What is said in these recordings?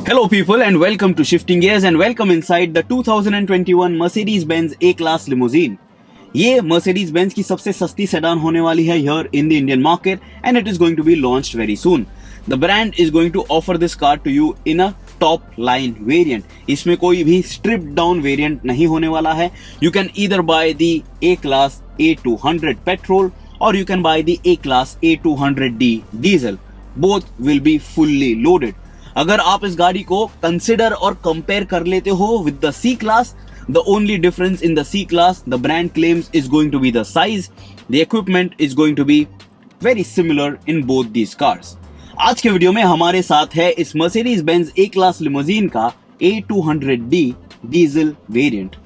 Hello people and welcome to Shifting Gears and welcome inside the 2021 Mercedes-Benz A-Class Limousine. ये Mercedes-Benz की सबसे सस्ती sedan होने वाली है here in the Indian market and it is going to be launched very soon. The brand is going to offer this car to you in a top line variant. इसमें कोई भी stripped down variant नहीं होने वाला है. You can either buy the A-Class A200 petrol or you can buy the A-Class A200D diesel. Both will be fully loaded. अगर आप इस गाड़ी को कंसिडर और कंपेयर कर लेते हो with the C class, the only difference in the C class the brand claims is going to be the size. The equipment is going to be very similar in both these cars. आज के video में हमारे साथ है इस Mercedes Benz A class limousine का A200D diesel variant.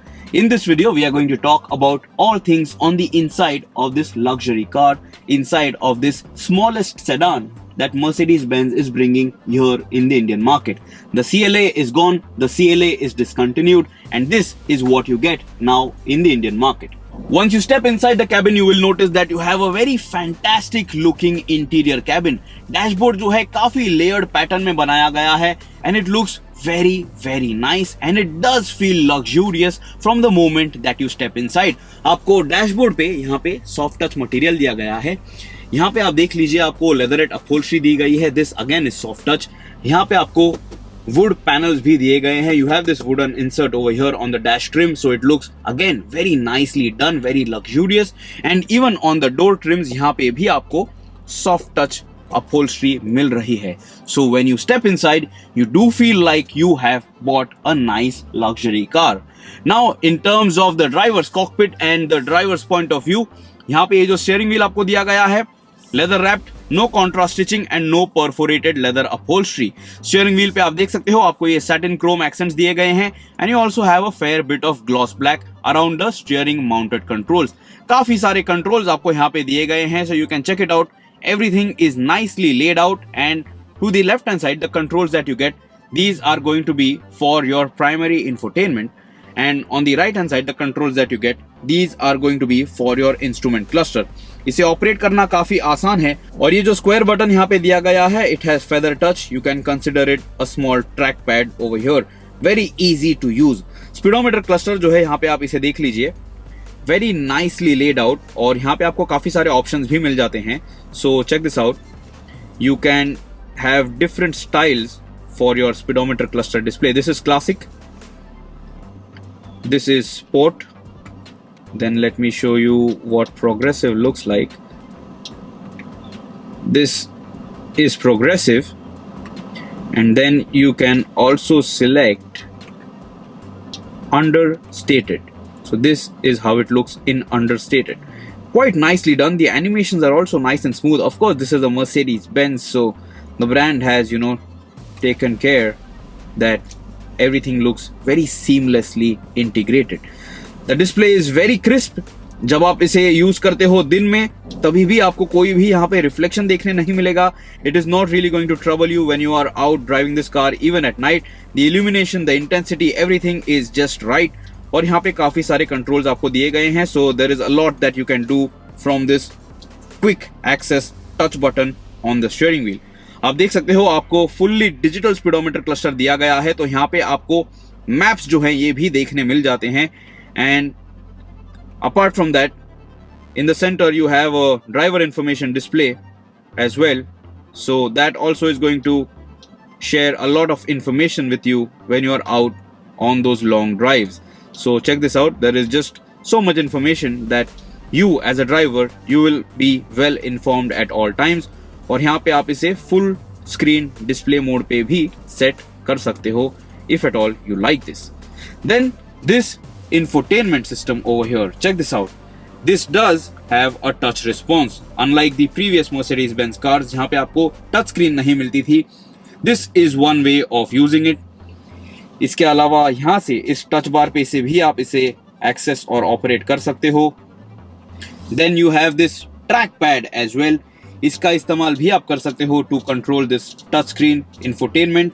In this video, we are going to talk about all things on the inside of this luxury car, inside of this smallest sedan that Mercedes-Benz is bringing here in the Indian market. The CLA is gone, the CLA is discontinued, and this is what you get now in the Indian market. Once you step inside the cabin, you will notice that you have a very fantastic looking interior cabin. Dashboard जो है काफी layered pattern में बनाया गया है and it looks very nice and it does feel luxurious from the moment that you step inside. आपको dashboard पे यहाँ पे सॉफ्ट टच मटेरियल दिया गया है. यहाँ पे आप देख लीजिए आपको लेदरेट अपहोल्स्ट्री दी गई है. This again is soft touch. यहाँ पे आपको वुड पैनल्स भी दिए गए हैं. You have this wooden insert over here on the dash trim, so it looks again very nicely done, very luxurious. And even on the door TRIMS यहाँ पे भी आपको सॉफ्ट टच upholstery मिल रही है. So when you step inside, you do feel like you have bought a nice luxury car. Now in terms of the driver's cockpit and the driver's point of view, यहाँ पे ये जो steering wheel आपको दिया गया है leather wrapped, no contrast stitching and no perforated leather upholstery. Steering wheel पे आप देख सकते हो आपको ये satin chrome accents दिए गए हैं and you also have a fair bit of gloss black around the steering mounted controls. काफी सारे controls आपको यहाँ पे दिए गए हैं, so you can check it out. Everything is nicely laid out, and to the left hand side the controls that you get, these are going to be for your primary infotainment, and on the right hand side the controls that you get, these are going to be for your instrument cluster. इसे operate करना काफी आसान है और ये जो square button यहाँ पे दिया गया है, it has feather touch. You can consider it a small trackpad over here. Very easy to use. Speedometer cluster जो है यहाँ पे आप इसे देख लीजिए, वेरी नाइसली लेड आउट और यहाँ पे आपको काफी सारे ऑप्शंस भी मिल जाते हैं. So check this out. You can have different styles for your speedometer cluster display. This is classic, this is sport, then let me show you what progressive looks like. This is progressive and then you can also select understated. So this is how it looks in understated. Quite nicely done. The animations are also nice and smooth. Of course, this is a Mercedes-Benz, so the brand has, taken care that everything looks very seamlessly integrated. The display is very crisp. जब आप इसे use करते हो दिन में तभी भी आपको कोई भी यहाँ पे रिफ्लेक्शन देखने नहीं मिलेगा. It is not really going to trouble you when you are out driving this car even at night. The illumination, the intensity, everything is just right. और यहाँ पे काफी सारे कंट्रोल्स आपको दिए गए हैं. So there is a lot that you can do from this quick access touch button on the steering wheel. आप देख सकते हो आपको फुल्ली डिजिटल स्पीडोमीटर क्लस्टर दिया गया है, तो यहाँ पे आपको मैप्स जो हैं ये भी देखने मिल जाते हैं. And apart from that in the centre you have a driver information display as well, so that also is going to share a lot of information with you when you are out on those long drives. So check this out. There is just so much information that you as a driver you will be well informed at all times. और यहाँ पे आप इसे full screen display mode पे भी set कर सकते हो if at all you like this. Then this infotainment system over here. Check this out. This does have a touch response. Unlike the previous Mercedes-Benz cars जहाँ पे आपको touch screen नहीं मिलती थी. This is one way of using it. इसके अलावा यहाँ से इस टच बार पे से भी आप इसे एक्सेस और ऑपरेट कर सकते हो. Then you have this track pad as well. इसका इस्तेमाल भी आप कर सकते हो to control this touch screen infotainment.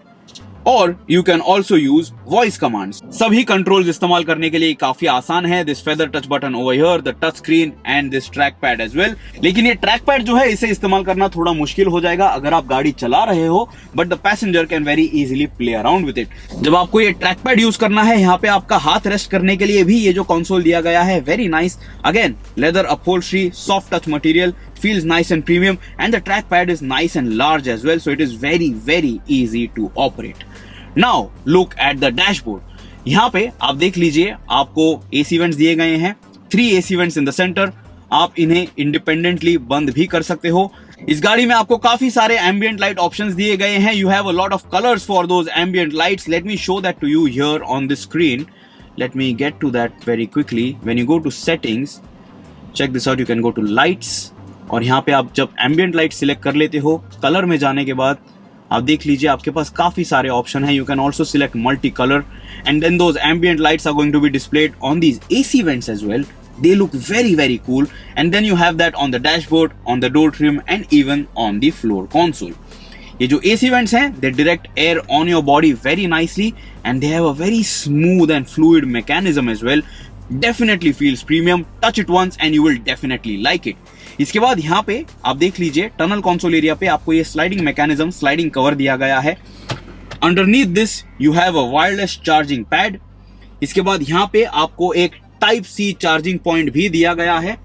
और you can also use voice commands. सभी कंट्रोल्स इस्तेमाल करने के लिए काफी आसान है। This feather touch button over here, the touch screen and this track pad as well. लेकिन ये ट्रैक पैड जो है इसे इस्तेमाल करना थोड़ा मुश्किल हो जाएगा अगर आप गाड़ी चला रहे हो, but the passenger can very easily play around with it. जब आपको ये ट्रैक पैड यूज करना है, यहाँ पे आपका हाथ रेस्ट करने के लिए भी ये जो कंसोल दिया गया है, very nice. Again leather upholstery, soft touch material, feels nice and premium, and the trackpad is nice and large as well, so it is very easy to operate. Now look at the dashboard. यहाँ पे आप देख लीजिए, आपको AC vents दिए गए हैं, 3 AC vents in the center. आप इन्हें इंडिपेंडेंटली बंद भी कर सकते हो। इस गाड़ी में आपको काफी सारे ambient light options दिए गए हैं. You have a lot of colors for those ambient lights. Let me show that to you here on the screen. Let me get to that very quickly. When you go to settings, check this out. You can go to lights. और यहाँ पे आप जब ambient light select कर लेते हो, colour में जाने के बाद आप देख लीजिए आपके पास काफी सारे ऑप्शन हैं. You can also select multi colour and then those ambient lights are going to be displayed on these AC vents as well. They look very cool, and then you have that on the dashboard, on the door trim and even on the floor console. ये जो AC vents हैं, they direct air on your body very nicely and they have a very smooth and fluid mechanism as well. Definitely feels premium. Touch it once and you will definitely like it. इसके बाद यहाँ पे आप देख लीजिए tunnel console area पे आपको ये स्लाइडिंग मैकेनिज्म, स्लाइडिंग कवर दिया गया है. Underneath this you have a wireless charging pad. इसके बाद यहाँ पे आपको एक टाइप सी चार्जिंग पॉइंट भी दिया गया है.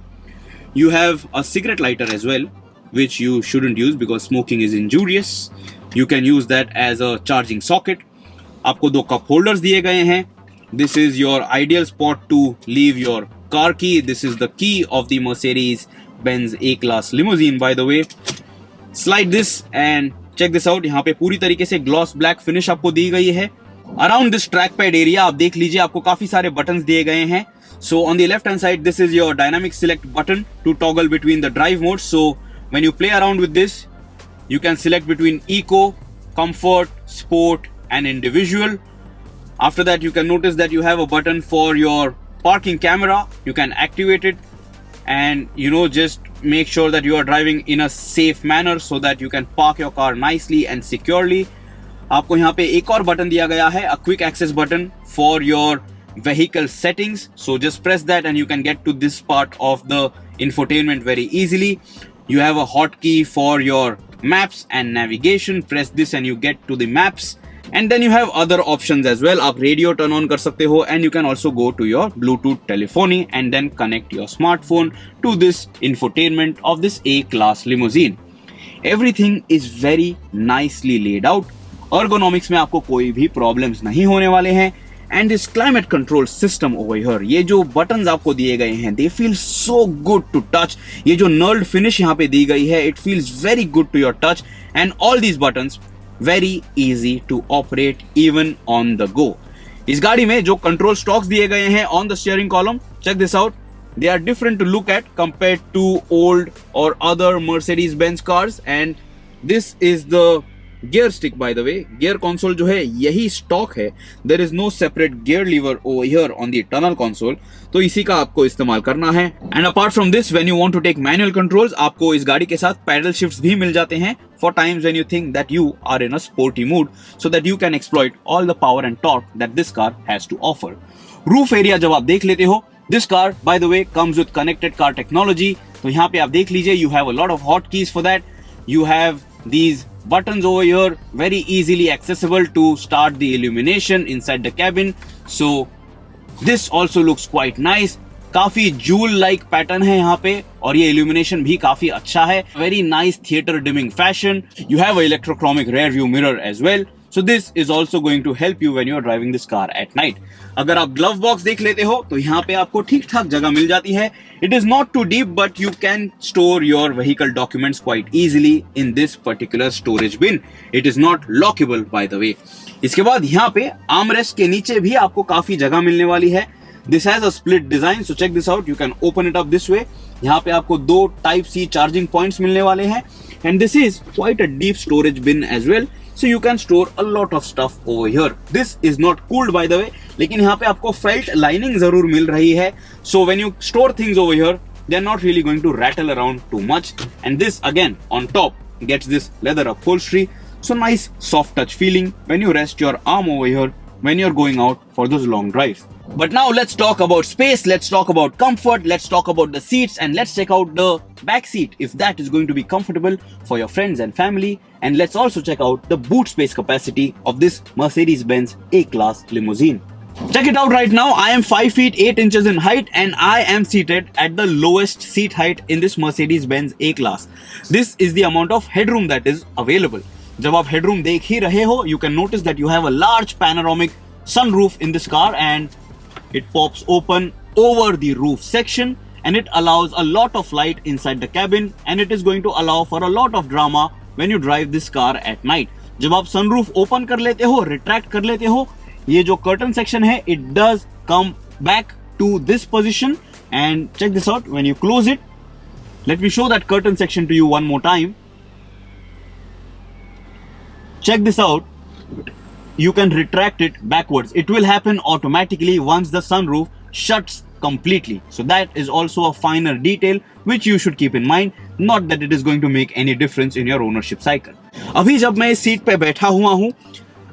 You have a cigarette lighter as well which you shouldn't use because smoking is injurious. You can use that as a charging socket. आपको 2 cup holders दिए गए हैं. This is your ideal spot to leave your car key. This is the key of the Mercedes-Benz A-Class Limousine, by the way. Slide this and check this out. यहाँ पे पूरी तरीके से gloss black finish आपको दी गई है. Around this trackpad area आप देख लीजिए आपको काफी सारे buttons दिए गए हैं. So on the left hand side, this is your dynamic select button to toggle between the drive modes. So when you play around with this, you can select between eco, comfort, sport and individual. After that, you can notice that you have a button for your parking camera. You can activate it and just make sure that you are driving in a safe manner so that you can park your car nicely and securely. आपको यहाँ पे एक और button दिया गया है, a quick access button for your vehicle settings. So just press that and you can get to this part of the infotainment very easily. You have a hotkey for your maps and navigation. Press this and you get to the maps. And then you have other options as well. आप radio turn on कर सकते हो and you can also go to your Bluetooth telephony and then connect your smartphone to this infotainment of this A-Class limousine. Everything is very nicely laid out. Ergonomics में आपको कोई भी problems नहीं होने वाले हैं. And this climate control system over here, ये जो buttons आपको दिए गए हैं, they feel so good to touch. ये जो knurled finish यहाँ पे दी गई है, it feels very good to your touch. And all these buttons very easy to operate even on the go. इस गाड़ी में जो control stalks दिए गए हैं on the steering column, check this out. They are different to look at compared to old or other Mercedes-Benz cars. And this is the gear stick, by the way. Gear console जो है यही stock है. There is no separate gear lever over here on the tunnel console. तो इसी का आपको इस्तेमाल करना है. And apart from this, when you want to take manual controls, आपको इस गाड़ी के साथ pedal shifts भी मिल जाते हैं for times when you think that you are in a sporty mood, so that you can exploit all the power and torque that this car has to offer. Roof area जब आप देख लेते हो, this car, by the way, comes with connected car technology. तो यहाँ पे आप देख लीजिए, you have a lot of hotkeys for that. You have these buttons over here, very easily accessible to start the illumination inside the cabin. So this also looks quite nice. काफी joule like pattern है यहाँ पे और ये illumination भी काफी अच्छा है. Very nice theatre dimming fashion. You have a electrochromic rear view mirror as well. So this is also going to help you when you are driving this car at night. अगर आप glove box देख लेते हो तो यहाँ पे आपको ठीक ठाक जगह मिल जाती है. It is not too deep, but you can store your vehicle documents quite easily in this particular storage bin. It is not lockable, by the way. इसके बाद यहाँ पे armrest के नीचे भी आपको काफी जगह मिलने वाली है. This has a split design, so check this out. You can open it up this way. यहाँ पे आपको 2 Type C charging points मिलने वाले हैं. And this is quite a deep storage bin as well. So you can store a lot of stuff over here. This is not cooled, by the way. लेकिन यहाँ पे आपको felt lining जरूर मिल रही है. So when you store things over here, they are not really going to rattle around too much. And this again on top gets this leather upholstery. So nice soft touch feeling when you rest your arm over here when you're going out for those long drives. But now let's talk about space, let's talk about comfort, let's talk about the seats, and let's check out the back seat if that is going to be comfortable for your friends and family. And let's also check out the boot space capacity of this Mercedes-Benz A-Class limousine. Check it out right now. I am 5 feet 8 inches in height and I am seated at the lowest seat height in this Mercedes-Benz A-Class. This is the amount of headroom that is available. जब आप headroom देख ही रहे हो, you can notice that you have a large panoramic sunroof in this car and it pops open over the roof section and it allows a lot of light inside the cabin and it is going to allow for a lot of drama when you drive this car at night. जब आप sunroof open कर लेते हो, retract कर लेते हो, ये जो curtain section है, it does come back to this position. And check this out, when you close it, let me show that curtain section to you one more time. Check this out. You can retract it backwards. It will happen automatically once the sunroof shuts completely. So that is also a finer detail which you should keep in mind. Not that it is going to make any difference in your ownership cycle. अभी जब मैं इस seat पे बैठा हुआ हूँ,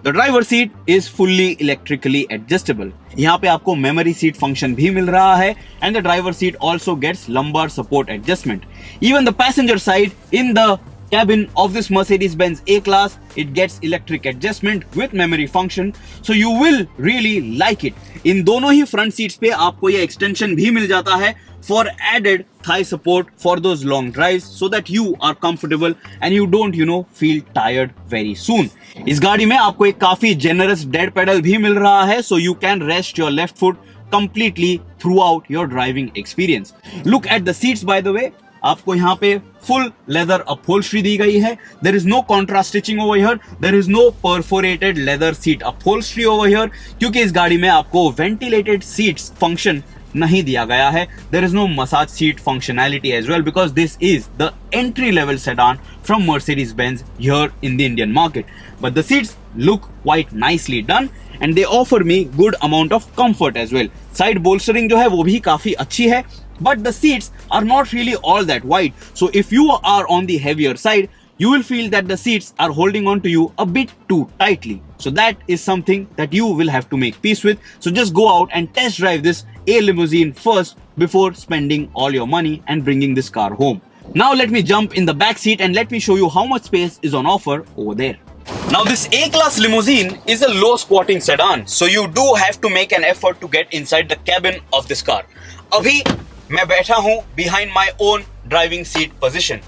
the driver seat is fully electrically adjustable. यहाँ पे आपको memory seat function भी मिल रहा है and the driver seat also gets lumbar support adjustment. Even the passenger side in the cabin of this Mercedes-Benz A-Class, it gets electric adjustment with memory function, so you will really like it. इन दोनों ही front seats पे आपको ये extension भी मिल जाता है for added thigh support for those long drives, so that you are comfortable and you don't, feel tired very soon. इस गाड़ी में आपको एक काफी generous dead pedal भी मिल रहा है, so you can rest your left foot completely throughout your driving experience. Look at the seats, by the way. आपको यहाँ पे full leather upholstery दी गई है. There is no contrast stitching over here. There is no perforated leather seat upholstery over here. क्योंकि इस गाड़ी में आपको ventilated seats function नहीं दिया गया है. There is no massage seat functionality as well because this is the entry level sedan from Mercedes-Benz here in the Indian market. But the seats look quite nicely done and they offer me good amount of comfort as well. Side bolstering जो है वो भी काफी अच्छी है. But the seats are not really all that wide. So if you are on the heavier side, you will feel that the seats are holding on to you a bit too tightly. So that is something that you will have to make peace with. So just go out and test drive this A limousine first before spending all your money and bringing this car home. Now let me jump in the back seat and let me show you how much space is on offer over there. Now this A-Class limousine is a low squatting sedan. So you do have to make an effort to get inside the cabin of this car. अभी मैं बैठा हूँ behind my own driving seat position.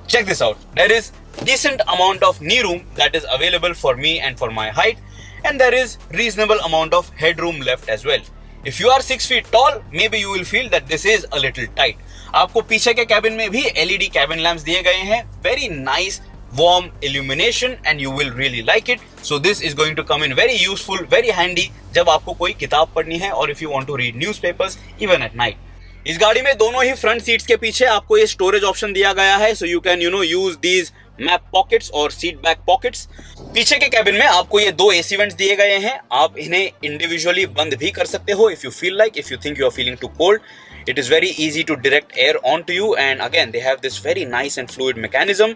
Check this out. There is decent amount of knee room that is available for me and for my height, and there is reasonable amount of headroom left as well. If you are 6 feet tall, maybe you will feel that this is a little tight. आपको पीछे के cabin में भी LED cabin lamps दिए गए हैं. Very nice warm illumination and you will really like it. So this is going to come in very useful, very handy जब आपको कोई किताब पढ़नी है or if you want to read newspapers even at night. इस गाड़ी में दोनों ही फ्रंट सीट्स के पीछे आपको ये स्टोरेज ऑप्शन दिया गया है, so you can use these map pockets और सीट बैक पॉकेट्स. पीछे के कैबिन में आपको ये 2 AC वेंट्स दिए गए हैं. आप इन्हें इंडिविजुअली बंद भी कर सकते हो if you feel like, if you think you are feeling too cold. It is very easy to direct air onto you and again they have this very nice and fluid mechanism.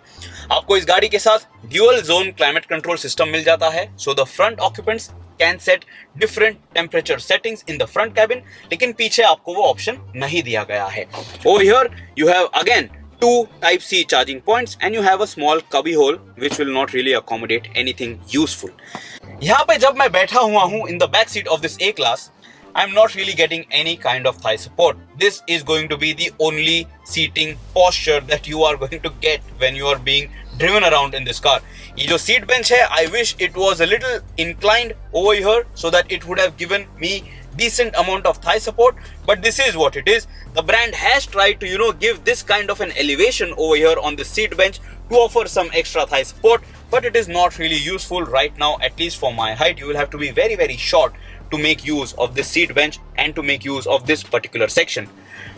आपको इस गाड़ी के साथ dual zone climate control system मिल जाता है, so the front occupants can set different temperature settings in the front cabin, लेकिन पीछे आपको वो ऑप्शन नहीं दिया गया है. Over here you have again 2 type C charging points and you have a small cubby hole which will not really accommodate anything useful. यहाँ पे जब मैं बैठा हुआ हूँ in the back seat of this A-Class, I'm not really getting any kind of thigh support. This is going to be the only seating posture that you are going to get when you are being driven around in this car. ये जो seat bench है, I wish it was a little inclined over here so that it would have given me decent amount of thigh support, but this is what it is. The brand has tried to give this kind of an elevation over here on the seat bench to offer some extra thigh support, but it is not really useful right now, at least for my height. You will have to be very very short to make use of this seat bench and to make use of this particular section.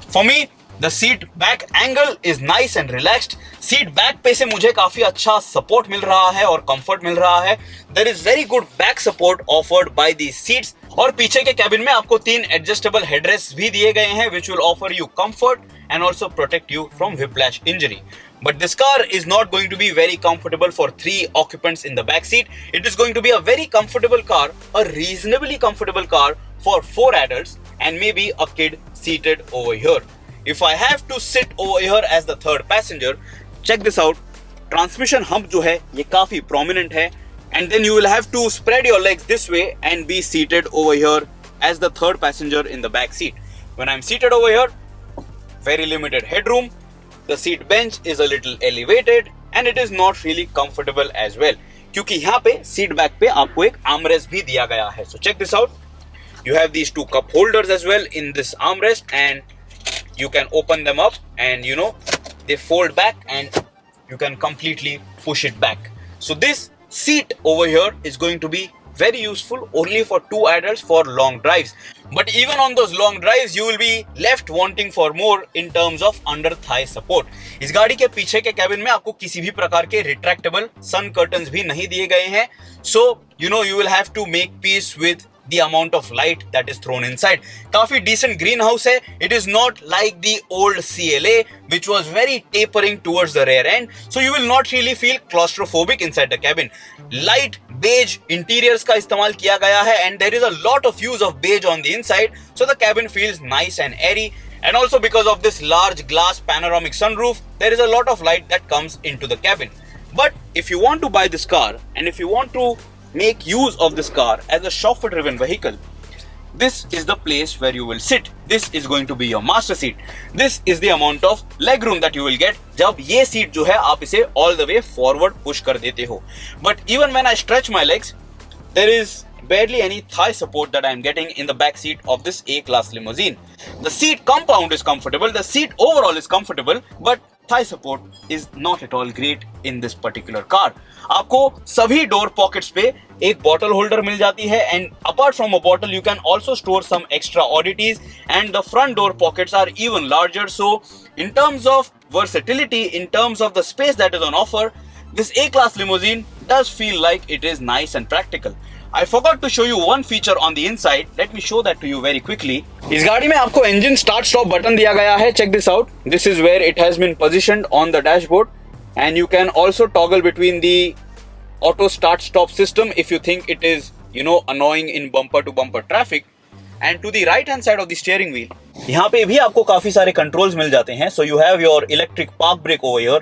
For me, the seat back angle is nice and relaxed. Seat back पे से मुझे काफी अच्छा support मिल रहा है और comfort मिल रहा है. There is very good back support offered by these seats. और पीछे के cabin में आपको 3 adjustable headrests भी दिए गए हैं which will offer you comfort and also protect you from whiplash injury. But this car is not going to be very comfortable for 3 occupants in the back seat. It is going to be a very comfortable car, a reasonably comfortable car for 4 adults and maybe a kid seated over here. If I have to sit over here as the third passenger, check this out. Transmission hump जो है ये काफी prominent है, and then you will have to spread your legs this way and be seated over here as the third passenger in the back seat. When I'm seated over here, very limited headroom. The seat bench is a little elevated and it is not really comfortable as well. क्योंकि यहाँ पे seat back पे आपको एक armrest भी दिया गया है. So check this out. You have these 2 cup holders as well in this armrest, and you can open them up and they fold back and you can completely push it back. So this seat over here is going to be very useful only for 2 adults for long drives. But even on those long drives, you will be left wanting for more in terms of under thigh support. इस गाड़ी के पीछे के cabin में आपको किसी भी प्रकार के retractable sun curtains भी नहीं दिए गए हैं. So you will have to make peace with the amount of light that is thrown inside. काफी decent greenhouse है. It is not like the old CLA which was very tapering towards the rear end. So you will not really feel claustrophobic inside the cabin. Light beige interiors का इस्तेमाल किया गया है, and there is a lot of use of beige on the inside. So the cabin feels nice and airy. And also because of this large glass panoramic sunroof, there is a lot of light that comes into the cabin. But if you want to buy this car and if you want to make use of this car as a chauffeur driven vehicle, this is the place where you will sit. This is going to be your master seat. This is the amount of leg room that you will get जब ये seat जो है आप इसे all the way forward push कर देते हो. But even when I stretch my legs, there is barely any thigh support that I am getting in the back seat of this A-class limousine. The seat compound is comfortable, the seat overall is comfortable, but thigh support is not at all great in this particular car. आपको सभी door pockets पे एक bottle holder मिल जाती है, and apart from a bottle you can also store some extra oddities, and the front door pockets are even larger. So in terms of versatility, in terms of the space that is on offer, this A-class limousine does feel like it is nice and practical. I forgot to show you one feature on the inside. Let me show that to you very quickly. इस गाड़ी में आपको engine start stop button दिया गया है. Check this out. This is where it has been positioned on the dashboard, and you can also toggle between the auto start stop system if you think it is annoying in bumper to bumper traffic. And to the right hand side of the steering wheel, यहाँ पे भी आपको काफी सारे controls मिल जाते हैं. So you have your electric park brake over here,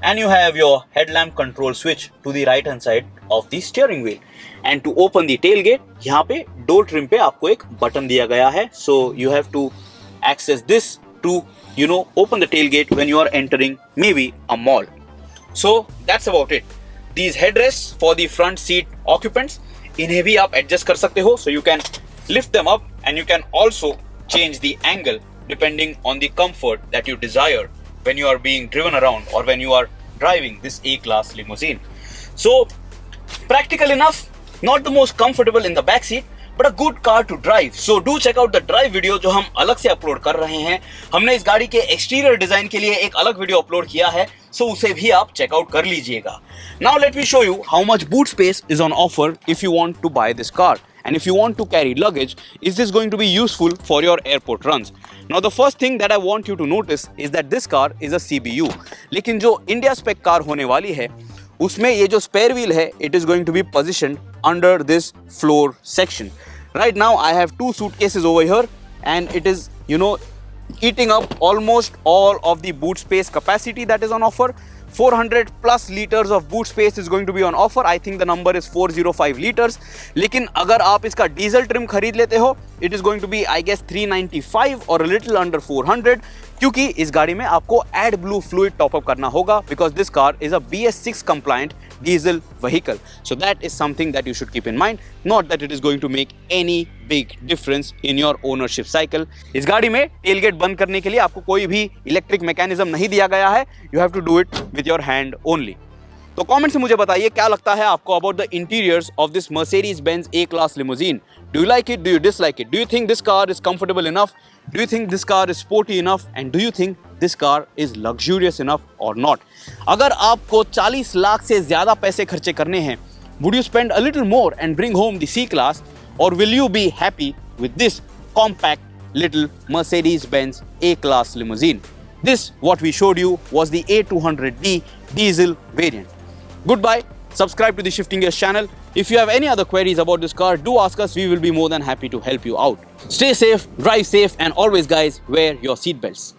and you have your headlamp control switch to the right hand side of the steering wheel. And to open the tailgate, यहाँ पे door trim पे आपको एक button दिया गया है. So you have to access this to open the tailgate when you are entering maybe a mall. So that's about it. These headrests for the front seat occupants, इन्हें भी आप adjust कर सकते हो. So you can lift them up and you can also change the angle depending on the comfort that you desire when you are being driven around or when you are driving this A-class limousine. So practical enough, not the most comfortable in the back seat, but a good car to drive. So do check out the drive video जो हम अलग से upload कर रहे हैं. हमने इस गाड़ी के एक्सटीरियर डिजाइन के लिए एक अलग वीडियो अपलोड किया है, so उसे भी आप चेक आउट कर लीजिएगा. Now let me show you how much boot space is on offer if you want to buy this car. And if you want to carry luggage, is this going to be useful for your airport runs? Now the first thing that I want you to notice is that this car is a CBU. लेकिन जो India spec car होने वाली है, उसमें ये जो spare wheel है, it is going to be positioned under this floor section. Right now I have 2 suitcases over here, and it is eating up almost all of the boot space capacity that is on offer. 400 plus liters of boot space is going to be on offer. I think the number is 405 liters. लेकिन अगर आप इसका diesel trim खरीद लेते हो, it is going to be I guess 395 or a little under 400, क्योंकि इस गाड़ी में आपको AdBlue fluid top up करना होगा because this car is a BS6 compliant diesel vehicle. So that is something that you should keep in mind. Not that it is going to make any big difference in your ownership cycle. इस गाड़ी में tailgate बंद करने के लिए आपको कोई भी इलेक्ट्रिक मैकेनिज्म नहीं दिया गया है. You have to do it with your hand only. तो कमेंट से मुझे बताइए क्या लगता है आपको about the interiors of this Mercedes-Benz A-class limousine. Do you like it? Do you dislike it? Do you think this car is comfortable enough? Do you think this car is sporty enough? And do you think this car is luxurious enough or not? अगर आपको 40 लाख से ज़्यादा पैसे खर्चे करने हैं, would you spend a little more and bring home the C-class, or will you be happy with this compact little Mercedes-Benz A-class limousine? This, what we showed you, was the A200D diesel variant. Goodbye. Subscribe to the Shifting Gears channel. If you have any other queries about this car, do ask us. We will be more than happy to help you out. Stay safe, drive safe, and always, guys, wear your seatbelts.